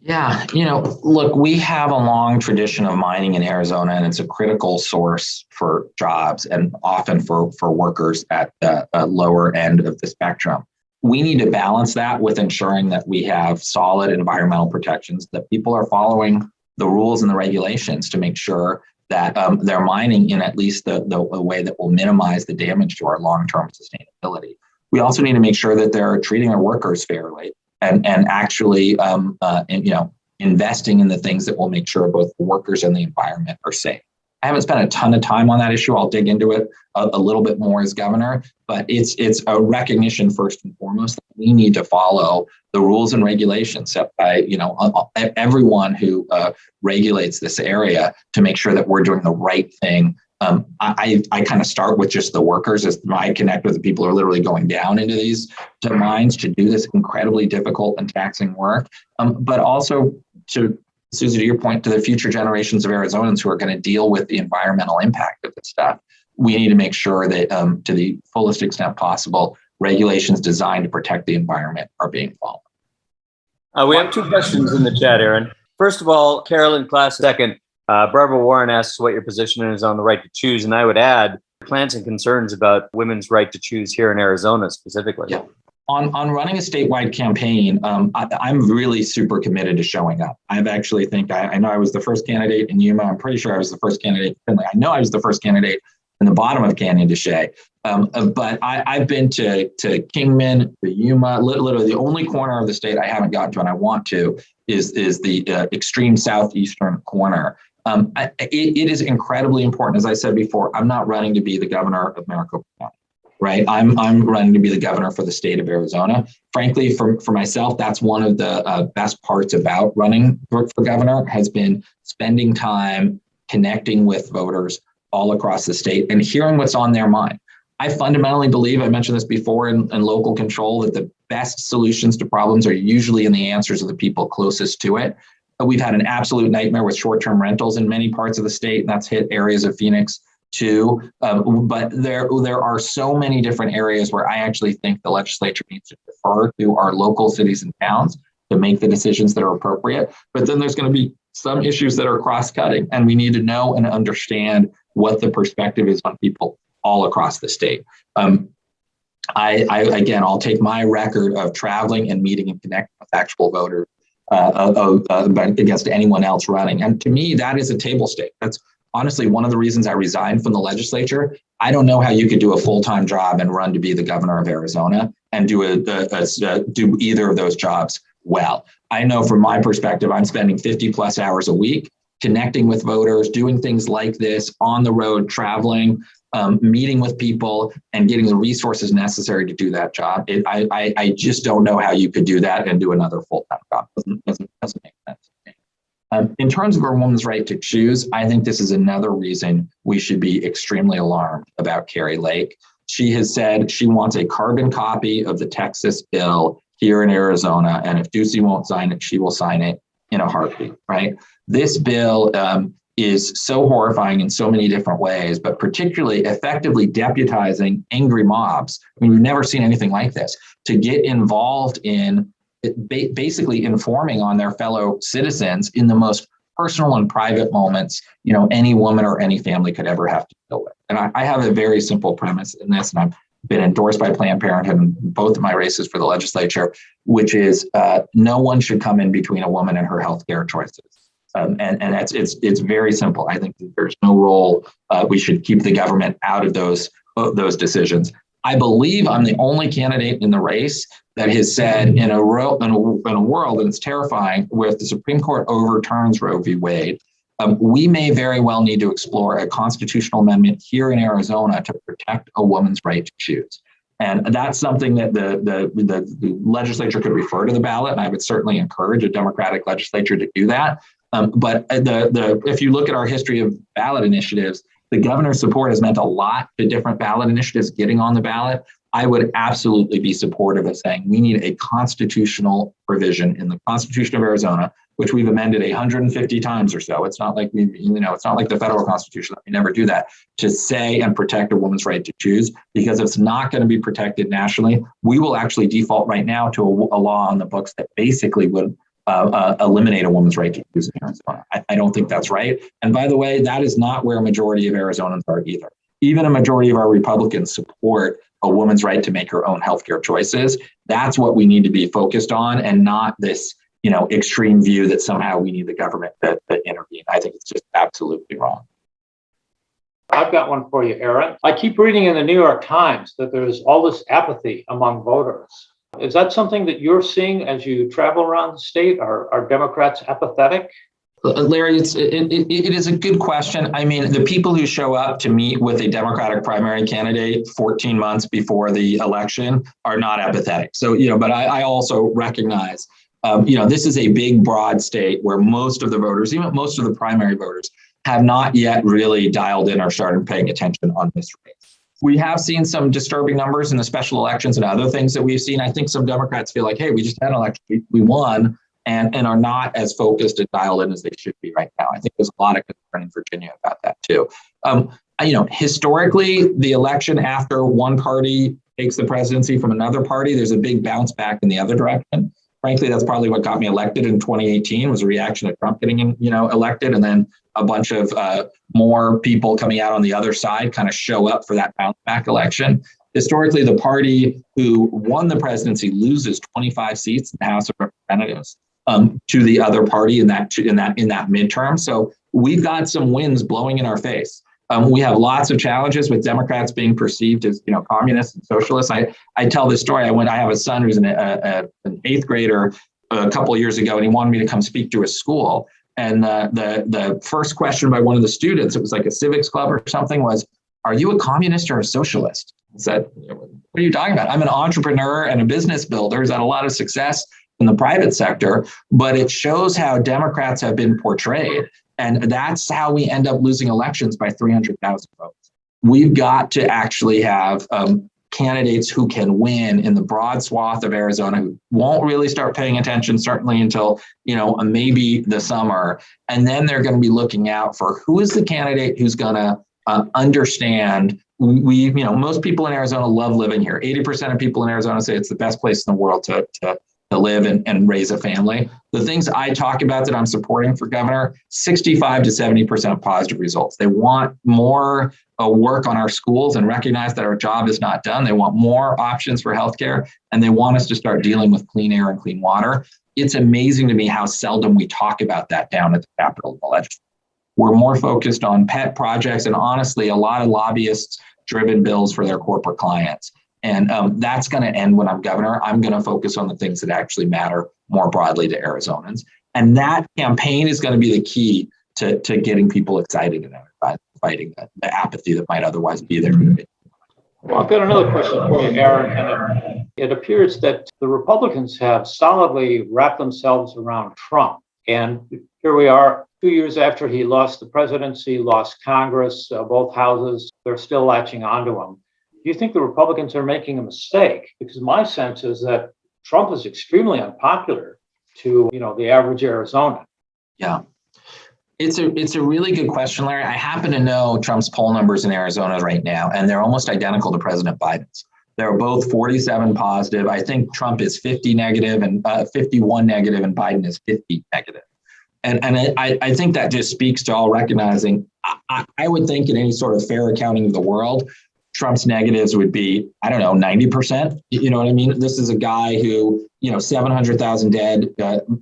Yeah, look, we have a long tradition of mining in Arizona, and it's a critical source for jobs and often for workers at the lower end of the spectrum. We need to balance that with ensuring that we have solid environmental protections, that people are following the rules and the regulations to make sure that they're mining in at least the way that will minimize the damage to our long-term sustainability. We also need to make sure that they're treating our workers fairly and actually investing in the things that will make sure both the workers and the environment are safe. I haven't spent a ton of time on that issue. I'll dig into it a little bit more as governor, but it's a recognition first and foremost that we need to follow the rules and regulations set by everyone who regulates this area to make sure that we're doing the right thing. I kind of start with just the workers as I connect with the people who are literally going down into these mines to do this incredibly difficult and taxing work, but also to Susie, to your point, to the future generations of Arizonans who are going to deal with the environmental impact of this stuff. We need to make sure that to the fullest extent possible, regulations designed to protect the environment are being followed. We have two questions in the chat, Aaron. First of all, Carolyn Class, second, Barbara Warren asks what your position is on the right to choose. And I would add plans and concerns about women's right to choose here in Arizona specifically. Yeah. On running a statewide campaign, I'm really super committed to showing up. I've actually think I know I was the first candidate in Yuma. I'm pretty sure I was the first candidate in Finley. I know I was the first candidate in the bottom of Canyon de Chelly. But I've been to Kingman, to Yuma, literally the only corner of the state I haven't gotten to, and I want to, is the extreme southeastern corner. It is incredibly important. As I said before, I'm not running to be the governor of Maricopa County. Right, I'm running to be the governor for the state of Arizona. Frankly, for myself, that's one of the best parts about running for governor has been spending time connecting with voters all across the state and hearing what's on their mind. I fundamentally believe, I mentioned this before in local control, that the best solutions to problems are usually in the answers of the people closest to it. We've had an absolute nightmare with short-term rentals in many parts of the state, and that's hit areas of Phoenix too. But there are so many different areas where I actually think the legislature needs to defer to our local cities and towns to make the decisions that are appropriate. But then there's going to be some issues that are cross-cutting, and we need to know and understand what the perspective is on people all across the state. I'll take my record of traveling and meeting and connecting with actual voters against anyone else running. And to me, that is a table stake. That's honestly one of the reasons I resigned from the legislature. I don't know how you could do a full-time job and run to be the governor of Arizona and do either of those jobs well. I know from my perspective, I'm spending 50 plus hours a week connecting with voters, doing things like this, on the road, traveling, meeting with people, and getting the resources necessary to do that job. I just don't know how you could do that and do another full-time job. Doesn't make sense to me. In terms of a woman's right to choose, I think this is another reason we should be extremely alarmed about Kari Lake. She has said she wants a carbon copy of the Texas bill here in Arizona. And if Ducey won't sign it, she will sign it in a heartbeat, right? This bill is so horrifying in so many different ways, but particularly effectively deputizing angry mobs. I mean, we've never seen anything like this, to get involved in basically informing on their fellow citizens in the most personal and private moments, any woman or any family could ever have to deal with. And I have a very simple premise in this, and I've been endorsed by Planned Parenthood in both of my races for the legislature, which is no one should come in between a woman and her healthcare choices. And it's very simple. I think that there's no role. We should keep the government out of those decisions. I believe I'm the only candidate in the race that has said in a world, and it's terrifying, where if the Supreme Court overturns Roe v. Wade, we may very well need to explore a constitutional amendment here in Arizona to protect a woman's right to choose. And that's something that the legislature could refer to the ballot, and I would certainly encourage a Democratic legislature to do that. But if you look at our history of ballot initiatives, the governor's support has meant a lot to different ballot initiatives getting on the ballot. I would absolutely be supportive of saying we need a constitutional provision in the Constitution of Arizona, which we've amended 150 times or so. It's not like it's not like the federal Constitution. We never do that, to say and protect a woman's right to choose, because if it's not going to be protected nationally, we will actually default right now to a law on the books that basically would eliminate a woman's right to choose in Arizona. I don't think that's right. And by the way, that is not where a majority of Arizonans are either. Even a majority of our Republicans support a woman's right to make her own healthcare choices. That's what we need to be focused on, and not this, extreme view that somehow we need the government to intervene. I think it's just absolutely wrong. I've got one for you, Aaron. I keep reading in the New York Times that there's all this apathy among voters. Is that something that you're seeing as you travel around the state? Are Democrats apathetic? Larry, it is a good question. I mean, the people who show up to meet with a Democratic primary candidate 14 months before the election are not apathetic. So, but I also recognize, this is a big, broad state where most of the voters, even most of the primary voters, have not yet really dialed in or started paying attention on this race. We have seen some disturbing numbers in the special elections and other things that we've seen. I think some Democrats feel like, hey, we just had an election, we won, and are not as focused and dialed in as they should be right now. I think there's a lot of concern in Virginia about that too. Historically, the election after one party takes the presidency from another party, there's a big bounce back in the other direction. Frankly, that's probably what got me elected in 2018, was a reaction to Trump getting elected, and then a bunch of more people coming out on the other side kind of show up for that bounce back election. Historically, the party who won the presidency loses 25 seats in the House of Representatives to the other party in that midterm. So we've got some winds blowing in our face. We have lots of challenges with Democrats being perceived as, communists and socialists. I tell this story. I have a son who's an eighth grader a couple of years ago, and he wanted me to come speak to his school. And the first question by one of the students, it was like a civics club or something, was, "Are you a communist or a socialist?" I said, "What are you talking about? I'm an entrepreneur and a business builder who's had a lot of success in the private sector," but it shows how Democrats have been portrayed. And that's how we end up losing elections by 300,000 votes. We've got to actually have candidates who can win in the broad swath of Arizona, who won't really start paying attention, certainly until, maybe the summer. And then they're going to be looking out for who is the candidate who's going to understand. Most people in Arizona love living here. 80% of people in Arizona say it's the best place in the world to live and raise a family. The things I talk about that I'm supporting for governor, 65 to 70% positive results. They want more work on our schools and recognize that our job is not done. They want more options for healthcare, and they want us to start dealing with clean air and clean water. It's amazing to me how seldom we talk about that down at the Capitol of the legislature. We're more focused on pet projects and, honestly, a lot of lobbyists-driven bills for their corporate clients. And that's going to end when I'm governor. I'm going to focus on the things that actually matter more broadly to Arizonans. And that campaign is going to be the key to getting people excited about fighting the apathy that might otherwise be there. Well, I've got another question for you, Aaron. And it appears that the Republicans have solidly wrapped themselves around Trump. And here we are 2 years after he lost the presidency, lost Congress, both houses, they're still latching onto him. do you think the Republicans are making a mistake? Because my sense is that Trump is extremely unpopular to, the average Arizonan. Yeah. It's a really good question, Larry. I happen to know Trump's poll numbers in Arizona right now, and they're almost identical to President Biden's. They're both 47 positive. I think Trump is 50 negative and 51 negative, and Biden is 50 negative. And I think that just speaks to all recognizing, I would think in any sort of fair accounting of the world, Trump's negatives would be, 90%. You know what I mean? This is a guy who, 700,000 dead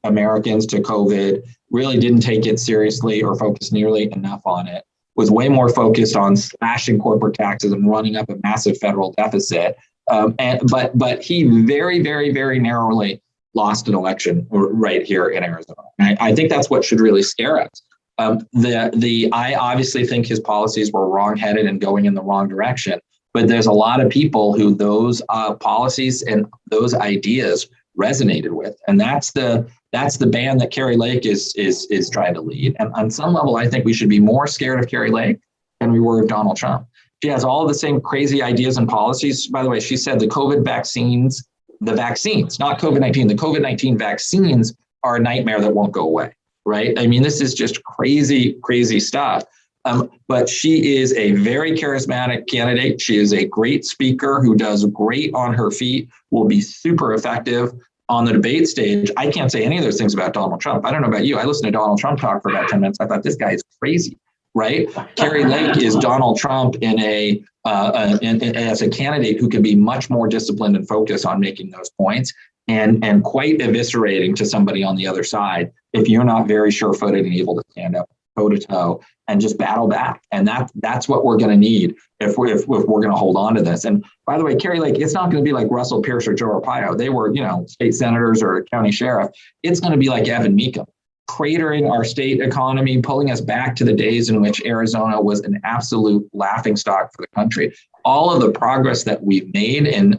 Americans to COVID, really didn't take it seriously or focus nearly enough on it, was way more focused on slashing corporate taxes and running up a massive federal deficit. But he very, very, very narrowly lost an election right here in Arizona. I think that's what should really scare us. I obviously think his policies were wrong-headed and going in the wrong direction, but there's a lot of people who those policies and those ideas resonated with, and that's the band that Kari Lake is trying to lead. And on some level, I think we should be more scared of Kari Lake than we were of Donald Trump. She has all the same crazy ideas and policies. By the way, she said the COVID vaccines, not COVID-19, the COVID-19 vaccines are a nightmare that won't go away. Right? I mean, this is just crazy, crazy stuff. But she is a very charismatic candidate. She is a great speaker who does great on her feet, will be super effective on the debate stage. I can't say any of those things about Donald Trump. I don't know about you. I listened to Donald Trump talk for about 10 minutes. I thought this guy is crazy, right? Kari Lake is Donald Trump as a candidate who can be much more disciplined and focused on making those points. And quite eviscerating to somebody on the other side if you're not very sure-footed and able to stand up toe-to-toe and just battle back. And that's what we're going to need if we're going to hold on to this. And by the way, Kari Lake, it's not going to be like Russell Pierce or Joe Arpaio. They were, state senators or county sheriff. It's going to be like Evan Mecham, cratering our state economy, pulling us back to the days in which Arizona was an absolute laughingstock for the country. All of the progress that we've made in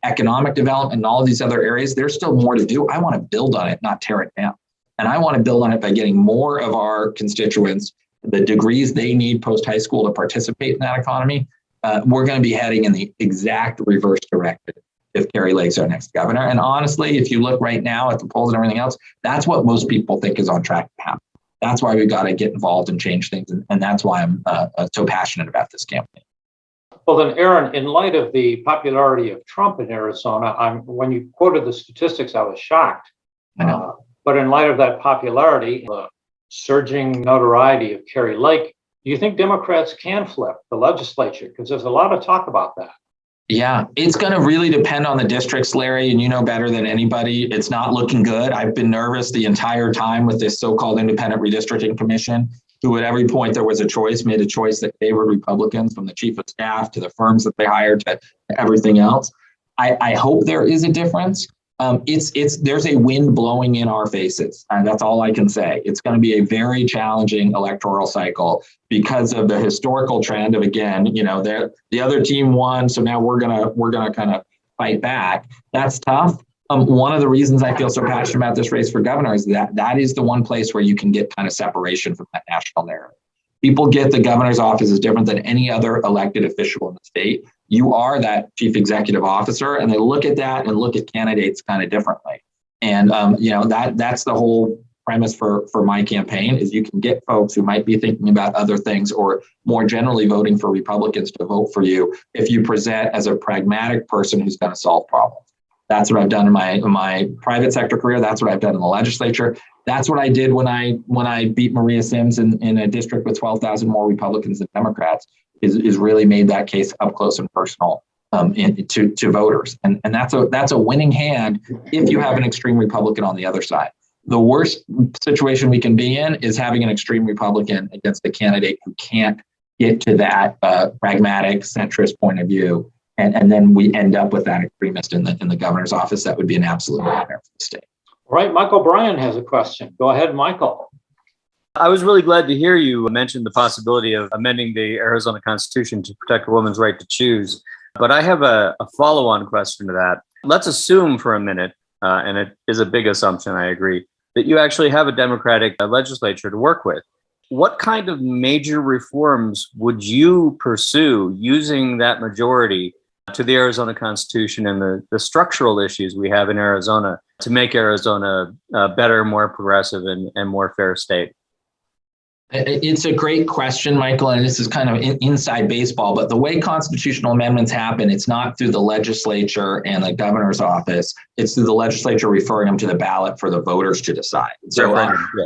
economic development and all of these other areas, there's still more to do. I want to build on it, not tear it down. And I want to build on it by getting more of our constituents the degrees they need post-high school to participate in that economy. We're going to be heading in the exact reverse direction if Kari Lake's our next governor. And honestly, if you look right now at the polls and everything else, that's what most people think is on track to happen. That's why we've got to get involved and change things. And that's why I'm so passionate about this campaign. Well, then, Aaron, in light of the popularity of Trump in Arizona, when you quoted the statistics, I was shocked. I know. But in light of that popularity, the surging notoriety of Kari Lake, do you think Democrats can flip the legislature? Because there's a lot of talk about that. Yeah, it's going to really depend on the districts, Larry, and you know better than anybody. It's not looking good. I've been nervous the entire time with this so-called independent redistricting commission, who at every point there was a choice, made a choice that favored Republicans, from the chief of staff to the firms that they hired to everything else. I hope there is a difference. There's a wind blowing in our faces, and that's all I can say. It's going to be a very challenging electoral cycle because of the historical trend of, again, the other team won, so now we're gonna kind of fight back. That's tough. One of the reasons I feel so passionate about this race for governor is that is the one place where you can get kind of separation from that national narrative. People get the governor's office is different than any other elected official in the state. You are that chief executive officer, and they look at that and look at candidates kind of differently. And that's the whole premise for my campaign, is you can get folks who might be thinking about other things or more generally voting for Republicans to vote for you if you present as a pragmatic person who's going to solve problems. That's what I've done in my private sector career. That's what I've done in the legislature. That's what I did when I beat Maria Sims in a district with 12,000 more Republicans than Democrats. Is really made that case up close and personal to voters, and that's a winning hand if you have an extreme Republican on the other side. The worst situation we can be in is having an extreme Republican against a candidate who can't get to that pragmatic centrist point of view. And then we end up with that extremist in the governor's office. That would be an absolute nightmare for the state. All right, Michael Bryan has a question. Go ahead, Michael. I was really glad to hear you mention the possibility of amending the Arizona Constitution to protect a woman's right to choose. But I have a follow-on question to that. Let's assume for a minute, and it is a big assumption, I agree, that you actually have a Democratic legislature to work with. What kind of major reforms would you pursue using that majority to the Arizona Constitution and the structural issues we have in Arizona to make Arizona a better, more progressive, and more fair state? It's a great question, Michael, and this is kind of inside baseball, but the way constitutional amendments happen, it's not through the legislature and the governor's office. It's through the legislature referring them to the ballot for the voters to decide. So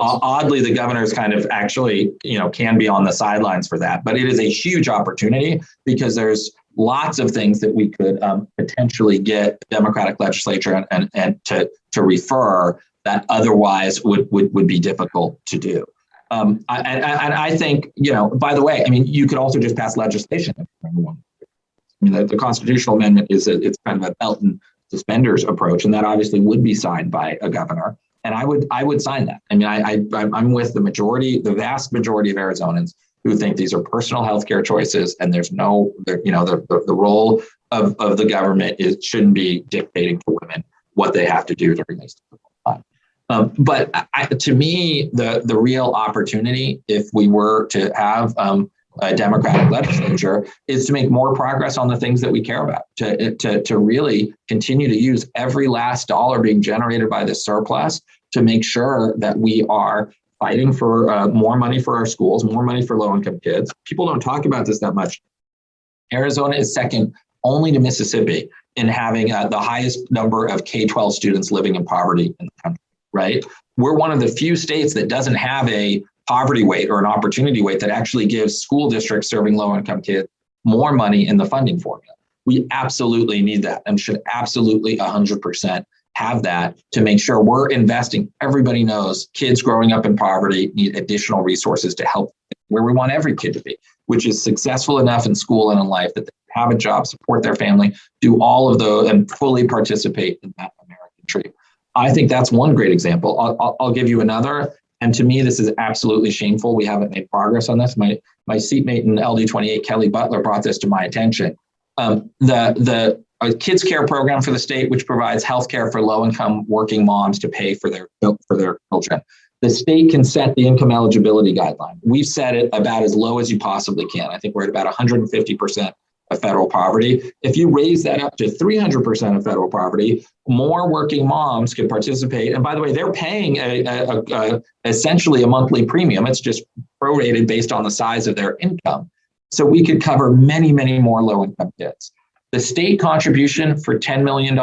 oddly, the governor's kind of actually, can be on the sidelines for that, but it is a huge opportunity because there's lots of things that we could potentially get the Democratic legislature and to refer that otherwise would be difficult to do. I think, by the way, you could also just pass legislation. The constitutional amendment it's kind of a belt and suspenders approach, and that obviously would be signed by a governor. And I would sign that. I'm with the vast majority of Arizonans who think these are personal healthcare choices, and there's the role of the government shouldn't be dictating to women what they have to do during these times. But to me, the real opportunity, if we were to have a Democratic legislature, is to make more progress on the things that we care about, to really continue to use every last dollar being generated by the surplus to make sure that we are fighting for more money for our schools, more money for low-income kids. People don't talk about this that much. Arizona is second only to Mississippi in having the highest number of K-12 students living in poverty in the country. Right? We're one of the few states that doesn't have a poverty weight or an opportunity weight that actually gives school districts serving low-income kids more money in the funding formula. We absolutely need that and should absolutely 100% have that to make sure we're investing. Everybody knows kids growing up in poverty need additional resources to help where we want every kid to be, which is successful enough in school and in life that they have a job, support their family, do all of those, and fully participate in that American dream. I think that's one great example. I'll give you another. And to me, this is absolutely shameful. We haven't made progress on this. My seatmate in LD28, Kelly Butler, brought this to my attention. The kids care program for the state, which provides health care for low-income working moms to pay for their children. The state can set the income eligibility guideline. We've set it about as low as you possibly can. I think we're at about 150% of federal poverty. If you raise that up to 300% of federal poverty, more working moms can participate. And by the way, they're paying essentially a monthly premium. It's just prorated based on the size of their income. So we could cover many, many more low-income kids. The state contribution for $10 million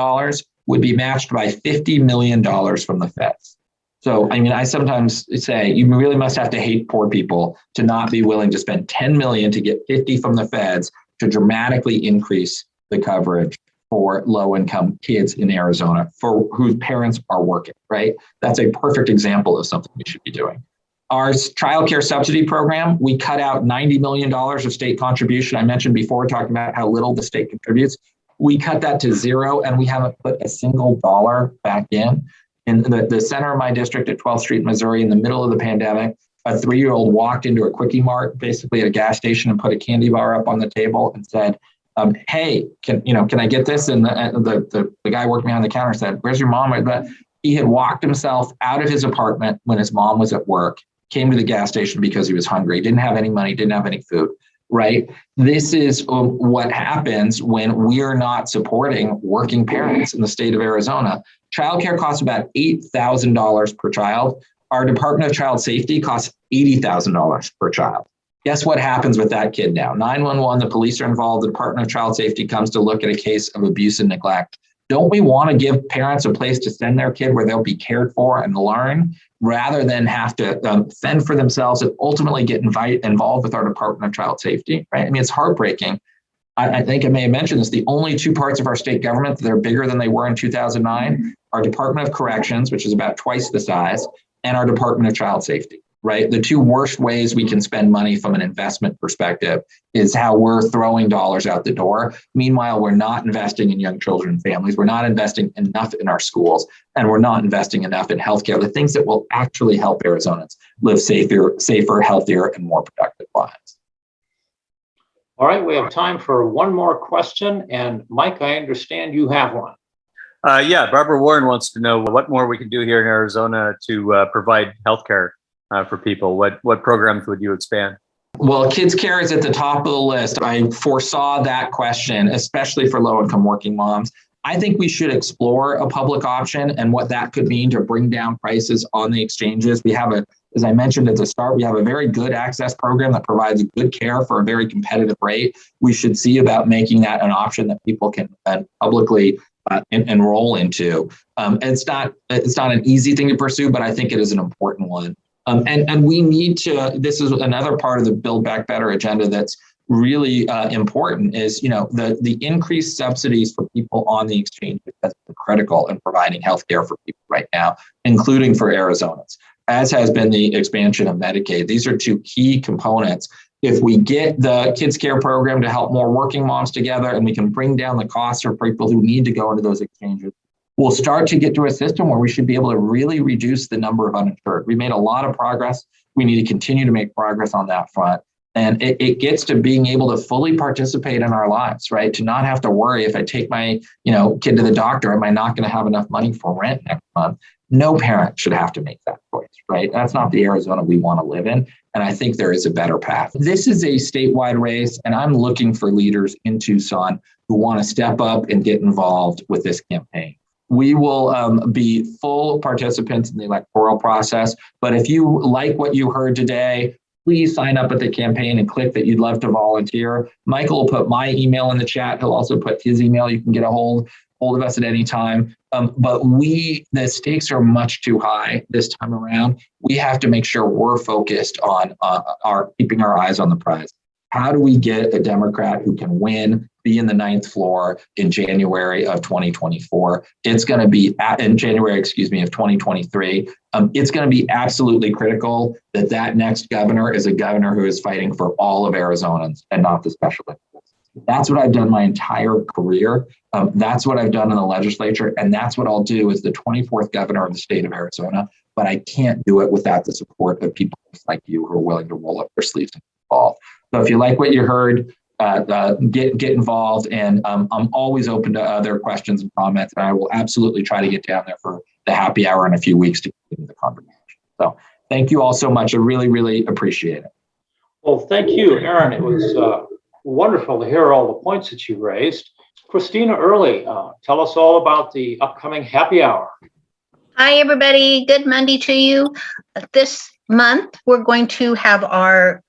would be matched by $50 million from the feds. So, I sometimes say you really must have to hate poor people to not be willing to spend $10 million to get 50 from the feds to dramatically increase the coverage for low-income kids in Arizona for whose parents are working, right? That's a perfect example of something we should be doing. Our child care subsidy program, we cut out $90 million of state contribution. I mentioned before, talking about how little the state contributes. We cut that to zero, and we haven't put a single dollar back in. In the center of my district at 12th Street, Missouri, in the middle of the pandemic, a 3-year-old walked into a Quickie Mart, basically at a gas station, and put a candy bar up on the table and said, "Hey, can I get this?" And the guy working behind the counter said, "Where's your mom?" But he had walked himself out of his apartment when his mom was at work, came to the gas station because he was hungry, didn't have any money, didn't have any food. Right? This is what happens when we're not supporting working parents in the state of Arizona. Childcare costs about $8,000 per child. Our Department of Child Safety costs $80,000 per child. Guess what happens with that kid now? 911, the police are involved. The Department of Child Safety comes to look at a case of abuse and neglect. Don't we want to give parents a place to send their kid where they'll be cared for and learn, rather than have to fend for themselves and ultimately get involved with our Department of Child Safety? Right? It's heartbreaking. I think I may have mentioned this. The only two parts of our state government that are bigger than they were in 2009 are Department of Corrections, which is about twice the size, and our Department of Child Safety. Right? The two worst ways we can spend money from an investment perspective is how we're throwing dollars out the door. Meanwhile, we're not investing in young children and families. We're not investing enough in our schools, and we're not investing enough in healthcare, the things that will actually help Arizonans live safer, healthier, and more productive lives. All right, we have time for one more question. And Mike, I understand you have one. Yeah, Barbara Warren wants to know what more we can do here in Arizona to provide healthcare for people? What programs would you expand? Well, kids care is at the top of the list. I foresaw that question, especially for low-income working moms. I think we should explore a public option and what that could mean to bring down prices on the exchanges. We have as I mentioned at the start, we have a very good access program that provides good care for a very competitive rate. We should see about making that an option that people can publicly enroll into. It's not an easy thing to pursue, but I think it is an important one. And we need to, this is another part of the Build Back Better agenda that's really important is, the increased subsidies for people on the exchange is critical in providing healthcare for people right now, including for Arizonans, as has been the expansion of Medicaid. These are two key components. If we get the kids care program to help more working moms together and we can bring down the costs for people who need to go into those exchanges, we'll start to get to a system where we should be able to really reduce the number of uninsured. We made a lot of progress. We need to continue to make progress on that front. And it gets to being able to fully participate in our lives, right? To not have to worry if I take my, kid to the doctor, am I not going to have enough money for rent next month? No parent should have to make that choice, right? That's not the Arizona we want to live in. And I think there is a better path. This is a statewide race, and I'm looking for leaders in Tucson who want to step up and get involved with this campaign. We will be full participants in the electoral process. But if you like what you heard today, please sign up at the campaign and click that you'd love to volunteer. Michael will put my email in the chat. He'll also put his email. You can get a hold of us at any time. But the stakes are much too high this time around. We have to make sure we're focused on keeping our eyes on the prize. How do we get a Democrat who can win, be in the 9th floor in January of 2024? It's going to be in January, of 2023. It's going to be absolutely critical that next governor is a governor who is fighting for all of Arizonans and not the special interests. That's what I've done my entire career. That's what I've done in the legislature. And that's what I'll do as the 24th governor of the state of Arizona. But I can't do it without the support of people like you who are willing to roll up their sleeves and get involved. So if you like what you heard, get involved. And I'm always open to other questions and comments. And I will absolutely try to get down there for the happy hour in a few weeks to continue the conversation. So thank you all so much. I really, really appreciate it. Well, thank you, Aaron. It was wonderful to hear all the points that you raised. Christina Early, tell us all about the upcoming happy hour. Hi, everybody. Good Monday to you. This month, we're going to have our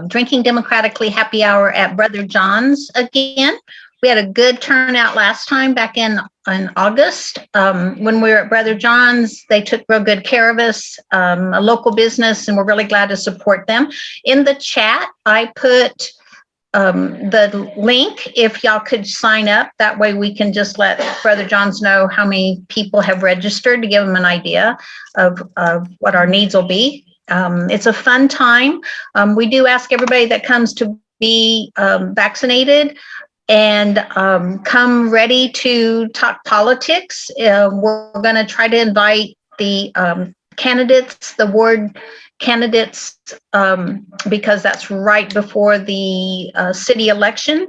Drinking Democratically happy hour at Brother John's again. We had a good turnout last time back in August. When we were at Brother John's, they took real good care of us, a local business, and we're really glad to support them. In the chat, I put the link if y'all could sign up. That way we can just let Brother John's know how many people have registered to give them an idea of what our needs will be. It's a fun time. We do ask everybody that comes to be vaccinated and come ready to talk politics. We're going to try to invite the candidates, the ward candidates, because that's right before the city election.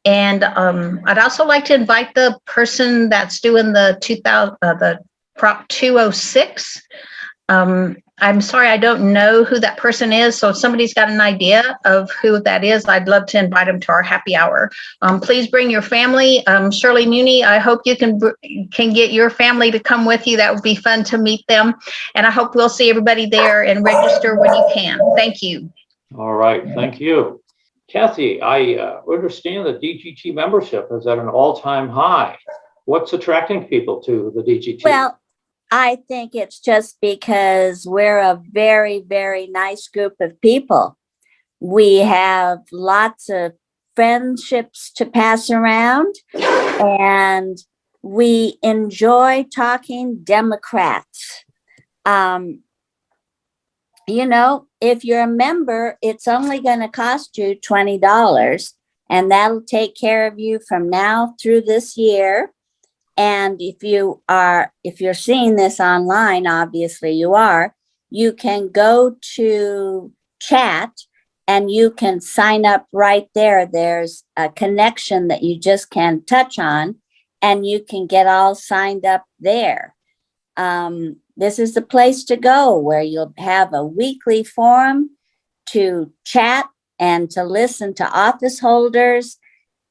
And I'd also like to invite the person that's doing the Prop 206. I'm sorry, I don't know who that person is. So if somebody's got an idea of who that is, I'd love to invite them to our happy hour. Please bring your family. Shirley Mooney, I hope you can get your family to come with you. That would be fun to meet them. And I hope we'll see everybody there and register when you can. Thank you. All right, thank you. Kathy, I understand the DGT membership is at an all-time high. What's attracting people to the DGT? Well, I think it's just because we're a very, very nice group of people. We have lots of friendships to pass around, and we enjoy talking Democrats. If you're a member, it's only going to cost you $20, and that'll take care of you from now through this year. And if you're seeing this online, obviously you can go to chat and you can sign up right there. There's a connection that you just can touch on and you can get all signed up there. this is the place to go where you'll have a weekly forum to chat and to listen to office holders.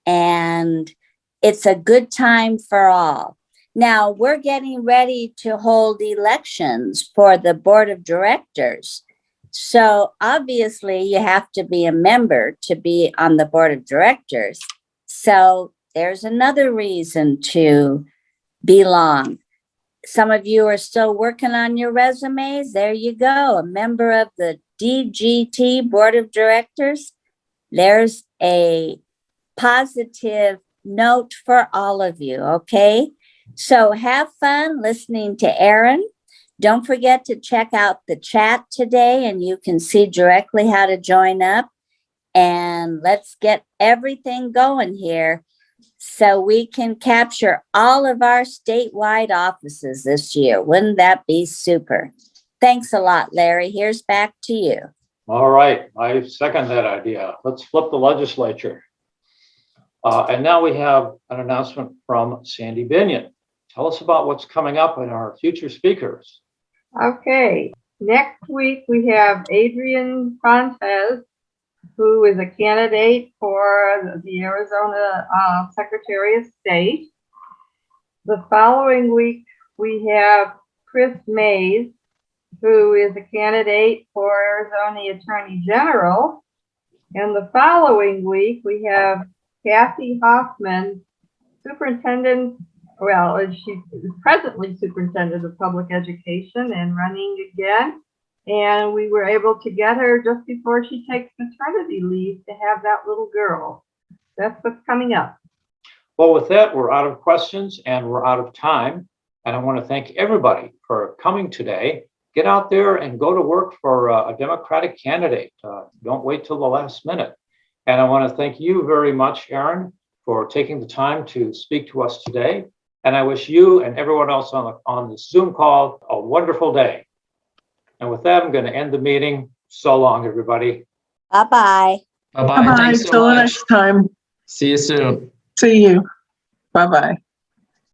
And it's a good time for all. Now, we're getting ready to hold elections for the board of directors. So obviously you have to be a member to be on the board of directors. So there's another reason to belong. Some of you are still working on your resumes. There you go, a member of the DGT board of directors. There's a positive note for all of you, okay? So have fun listening to Aaron. Don't forget to check out the chat today and you can see directly how to join up. And let's get everything going here so we can capture all of our statewide offices this year. Wouldn't that be super? Thanks a lot, Larry. Here's back to you. All right, I second that idea. Let's flip the legislature. And now we have an announcement from Sandy Binion. Tell us about what's coming up in our future speakers. Okay, next week we have Adrian Fontes, who is a candidate for the Arizona Secretary of State. The following week we have Chris Mays, who is a candidate for Arizona Attorney General. And the following week we have Kathy Hoffman, Superintendent, well, she's presently Superintendent of Public Education and running again. And we were able to get her just before she takes maternity leave to have that little girl. That's what's coming up. Well, with that, we're out of questions and we're out of time. And I want to thank everybody for coming today. Get out there and go to work for a Democratic candidate. Don't wait till the last minute. And I want to thank you very much, Aaron, for taking the time to speak to us today. And I wish you and everyone else on the Zoom call a wonderful day. And with that, I'm going to end the meeting. So long, everybody. Bye-bye. Bye-bye. Thanks so Till much. next time. See you soon. See you. Bye-bye.